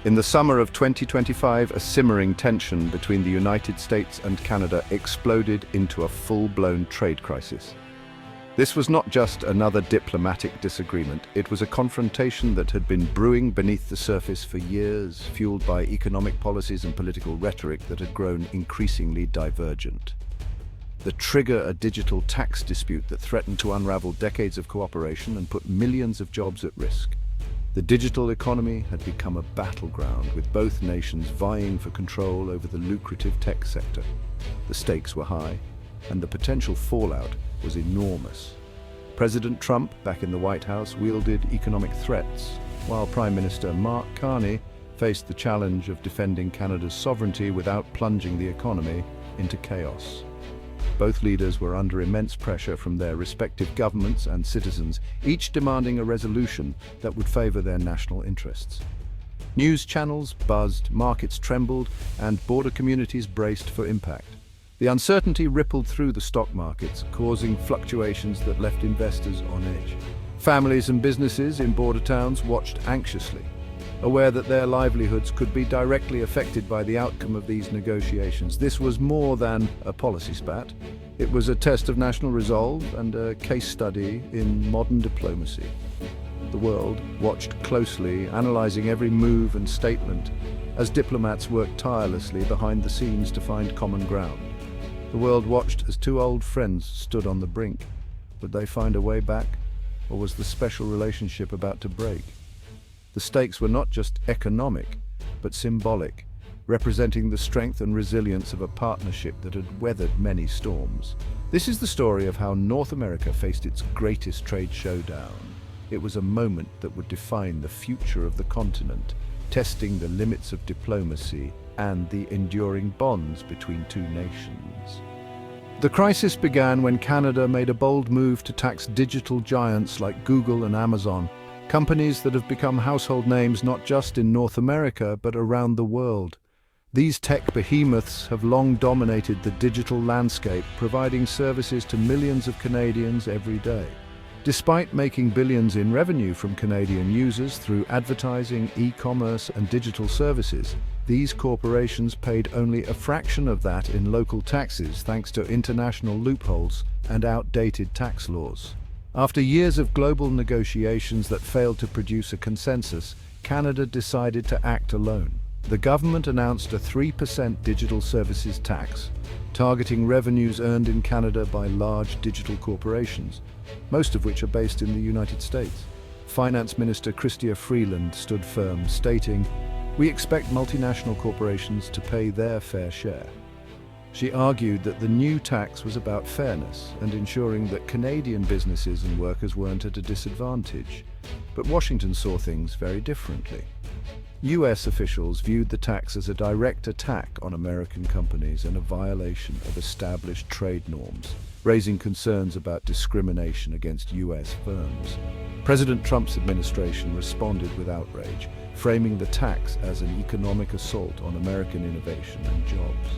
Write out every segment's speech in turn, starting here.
In the summer of 2025, a simmering tension between the United States and Canada exploded into a full-blown trade crisis. This was not just another diplomatic disagreement, it was a confrontation that had been brewing beneath the surface for years, fueled by economic policies and political rhetoric that had grown increasingly divergent. The trigger, a digital tax dispute that threatened to unravel decades of cooperation and put millions of jobs at risk. The digital economy had become a battleground, with both nations vying for control over the lucrative tech sector. The stakes were high, and the potential fallout was enormous. President Trump, back in the White House, wielded economic threats, while Prime Minister Mark Carney faced the challenge of defending Canada's sovereignty without plunging the economy into chaos. Both leaders were under immense pressure from their respective governments and citizens, each demanding a resolution that would favor their national interests. News channels buzzed, markets trembled, and border communities braced for impact. The uncertainty rippled through the stock markets, causing fluctuations that left investors on edge. Families and businesses in border towns watched anxiously, aware that their livelihoods could be directly affected by the outcome of these negotiations. This was more than a policy spat. It was a test of national resolve and a case study in modern diplomacy. The world watched closely, analyzing every move and statement, as diplomats worked tirelessly behind the scenes to find common ground. The world watched as two old friends stood on the brink. Would they find a way back, or was the special relationship about to break? The stakes were not just economic, but symbolic, representing the strength and resilience of a partnership that had weathered many storms. This is the story of how North America faced its greatest trade showdown. It was a moment that would define the future of the continent, testing the limits of diplomacy and the enduring bonds between two nations. The crisis began when Canada made a bold move to tax digital giants like Google and Amazon, companies that have become household names not just in North America but around the world. These tech behemoths have long dominated the digital landscape, providing services to millions of Canadians every day. Despite making billions in revenue from Canadian users through advertising, e-commerce, and digital services, these corporations paid only a fraction of that in local taxes thanks to international loopholes and outdated tax laws. After years of global negotiations that failed to produce a consensus, Canada decided to act alone. The government announced a 3% digital services tax, targeting revenues earned in Canada by large digital corporations, most of which are based in the United States. Finance Minister Chrystia Freeland stood firm, stating, "We expect multinational corporations to pay their fair share." She argued that the new tax was about fairness and ensuring that Canadian businesses and workers weren't at a disadvantage. But Washington saw things very differently. US officials viewed the tax as a direct attack on American companies and a violation of established trade norms, raising concerns about discrimination against US firms. President Trump's administration responded with outrage, framing the tax as an economic assault on American innovation and jobs.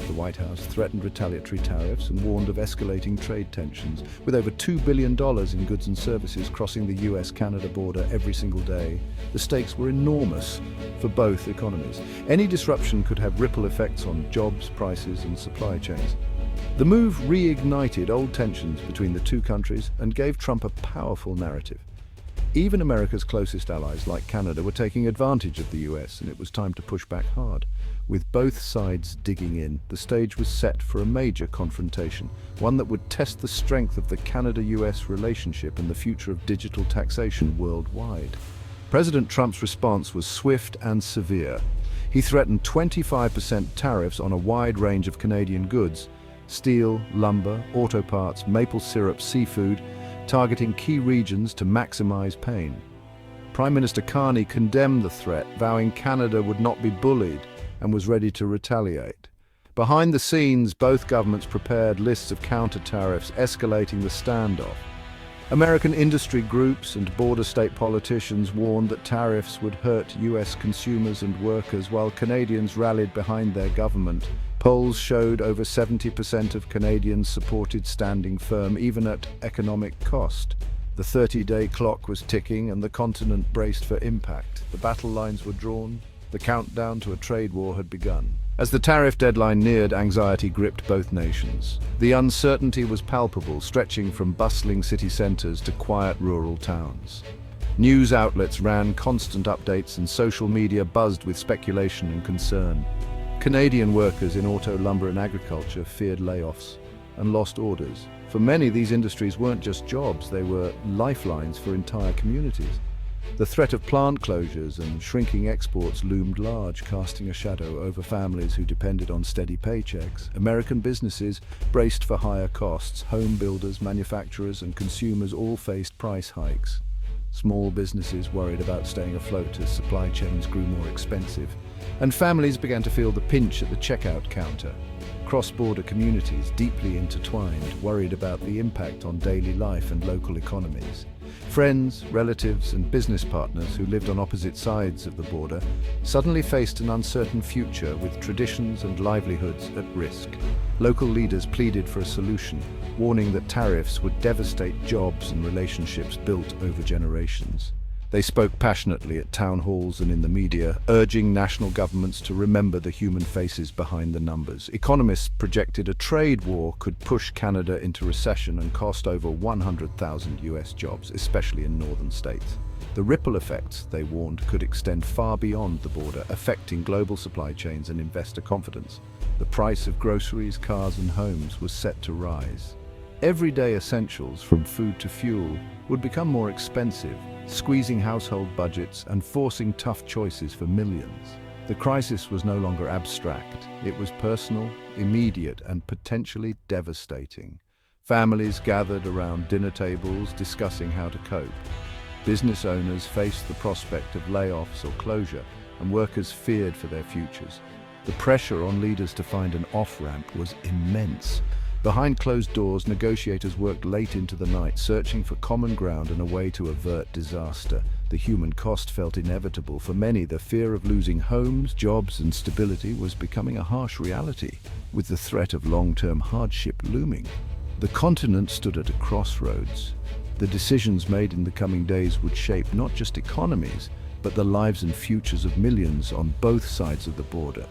The White House threatened retaliatory tariffs and warned of escalating trade tensions. With over $2 billion in goods and services crossing the US-Canada border every single day, the stakes were enormous for both economies. Any disruption could have ripple effects on jobs, prices, and supply chains. The move reignited old tensions between the two countries and gave Trump a powerful narrative. Even America's closest allies, like Canada, were taking advantage of the US, and it was time to push back hard. With both sides digging in, the stage was set for a major confrontation, one that would test the strength of the Canada-US relationship and the future of digital taxation worldwide. President Trump's response was swift and severe. He threatened 25% tariffs on a wide range of Canadian goods: steel, lumber, auto parts, maple syrup, seafood, targeting key regions to maximize pain. Prime Minister Carney condemned the threat, vowing Canada would not be bullied and was ready to retaliate. Behind the scenes, both governments prepared lists of counter-tariffs, escalating the standoff. American industry groups and border state politicians warned that tariffs would hurt US consumers and workers, while Canadians rallied behind their government. Polls showed over 70% of Canadians supported standing firm, even at economic cost. The 30-day clock was ticking and the continent braced for impact. The battle lines were drawn. The countdown to a trade war had begun. As the tariff deadline neared, anxiety gripped both nations. The uncertainty was palpable, stretching from bustling city centers to quiet rural towns. News outlets ran constant updates and social media buzzed with speculation and concern. Canadian workers in auto, lumber and agriculture feared layoffs and lost orders. For many, these industries weren't just jobs, they were lifelines for entire communities. The threat of plant closures and shrinking exports loomed large, casting a shadow over families who depended on steady paychecks. American businesses braced for higher costs. Home builders, manufacturers, and consumers all faced price hikes. Small businesses worried about staying afloat as supply chains grew more expensive. And families began to feel the pinch at the checkout counter. Cross-border communities, deeply intertwined, worried about the impact on daily life and local economies. Friends, relatives, and business partners who lived on opposite sides of the border suddenly faced an uncertain future with traditions and livelihoods at risk. Local leaders pleaded for a solution, warning that tariffs would devastate jobs and relationships built over generations. They spoke passionately at town halls and in the media, urging national governments to remember the human faces behind the numbers. Economists projected a trade war could push Canada into recession and cost over 100,000 US jobs, especially in northern states. The ripple effects, they warned, could extend far beyond the border, affecting global supply chains and investor confidence. The price of groceries, cars, and homes was set to rise. Everyday essentials, from food to fuel, would become more expensive, squeezing household budgets and forcing tough choices for millions. The crisis was no longer abstract. It was personal, immediate, and potentially devastating. Families gathered around dinner tables discussing how to cope. Business owners faced the prospect of layoffs or closure, and workers feared for their futures. The pressure on leaders to find an off-ramp was immense. Behind closed doors, negotiators worked late into the night, searching for common ground and a way to avert disaster. The human cost felt inevitable. For many, the fear of losing homes, jobs, and stability was becoming a harsh reality, with the threat of long-term hardship looming. The continent stood at a crossroads. The decisions made in the coming days would shape not just economies, but the lives and futures of millions on both sides of the border.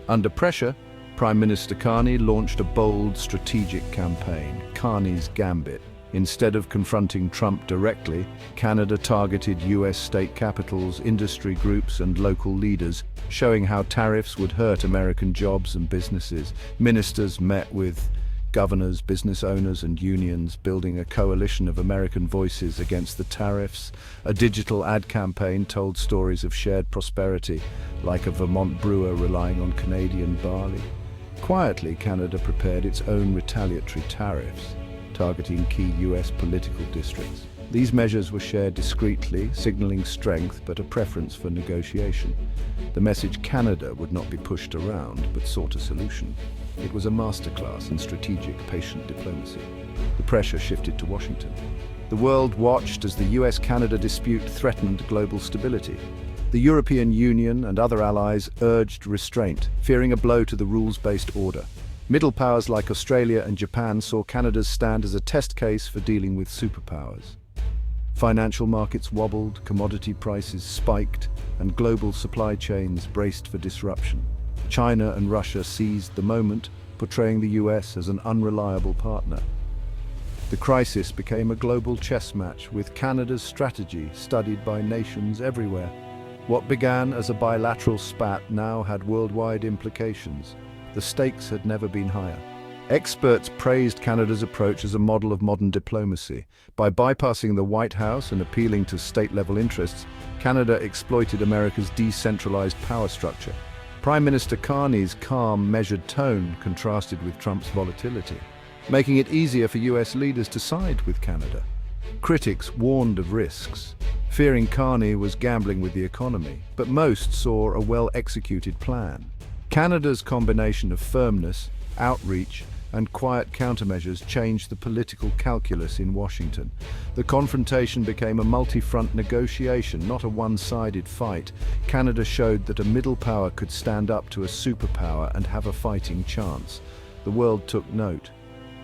Under pressure, Prime Minister Carney launched a bold strategic campaign, Carney's Gambit. Instead of confronting Trump directly, Canada targeted US state capitals, industry groups, and local leaders, showing how tariffs would hurt American jobs and businesses. Ministers met with governors, business owners, and unions, building a coalition of American voices against the tariffs. A digital ad campaign told stories of shared prosperity, like a Vermont brewer relying on Canadian barley. Quietly, Canada prepared its own retaliatory tariffs, targeting key US political districts. These measures were shared discreetly, signaling strength but a preference for negotiation. The message Canada would not be pushed around, but sought a solution. It was a masterclass in strategic, patient diplomacy. The pressure shifted to Washington. The world watched as the US-Canada dispute threatened global stability. The European Union and other allies urged restraint, fearing a blow to the rules-based order. Middle powers like Australia and Japan saw Canada's stand as a test case for dealing with superpowers. Financial markets wobbled, commodity prices spiked, and global supply chains braced for disruption. China and Russia seized the moment, portraying the US as an unreliable partner. The crisis became a global chess match, with Canada's strategy studied by nations everywhere. What began as a bilateral spat now had worldwide implications. The stakes had never been higher. Experts praised Canada's approach as a model of modern diplomacy. By bypassing the White House and appealing to state-level interests, Canada exploited America's decentralized power structure. Prime Minister Carney's calm, measured tone contrasted with Trump's volatility, making it easier for US leaders to side with Canada. Critics warned of risks, fearing Carney was gambling with the economy, but most saw a well-executed plan. Canada's combination of firmness, outreach, and quiet countermeasures changed the political calculus in Washington. The confrontation became a multi-front negotiation, not a one-sided fight. Canada showed that a middle power could stand up to a superpower and have a fighting chance. The world took note.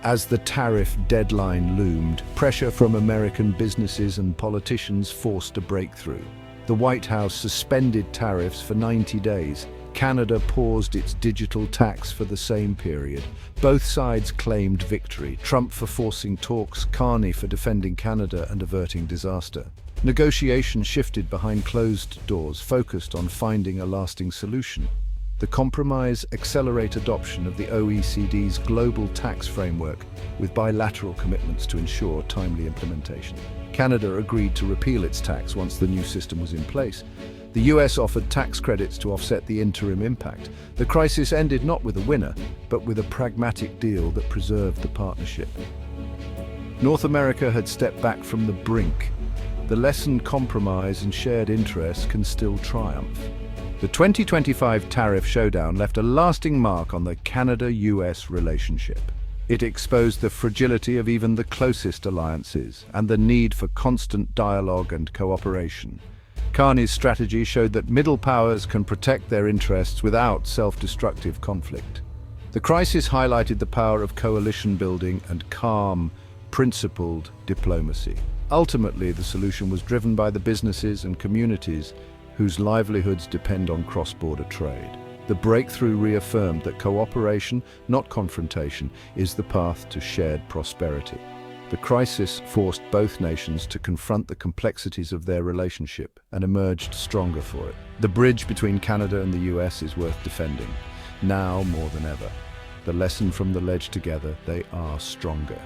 As the tariff deadline loomed, pressure from American businesses and politicians forced a breakthrough. The White House suspended tariffs for 90 days. Canada paused its digital tax for the same period. Both sides claimed victory, Trump for forcing talks, Carney for defending Canada and averting disaster. Negotiations shifted behind closed doors, focused on finding a lasting solution. The compromise accelerates adoption of the OECD's global tax framework with bilateral commitments to ensure timely implementation. Canada agreed to repeal its tax once the new system was in place. The US offered tax credits to offset the interim impact. The crisis ended not with a winner, but with a pragmatic deal that preserved the partnership. North America had stepped back from the brink. The lessened compromise and shared interests can still triumph. The 2025 Tariff Showdown left a lasting mark on the Canada-US relationship. It exposed the fragility of even the closest alliances and the need for constant dialogue and cooperation. Carney's strategy showed that middle powers can protect their interests without self-destructive conflict. The crisis highlighted the power of coalition building and calm, principled diplomacy. Ultimately, the solution was driven by the businesses and communities whose livelihoods depend on cross-border trade. The breakthrough reaffirmed that cooperation, not confrontation, is the path to shared prosperity. The crisis forced both nations to confront the complexities of their relationship and emerged stronger for it. The bridge between Canada and the US is worth defending, now more than ever. The lesson from the ledge: together, they are stronger.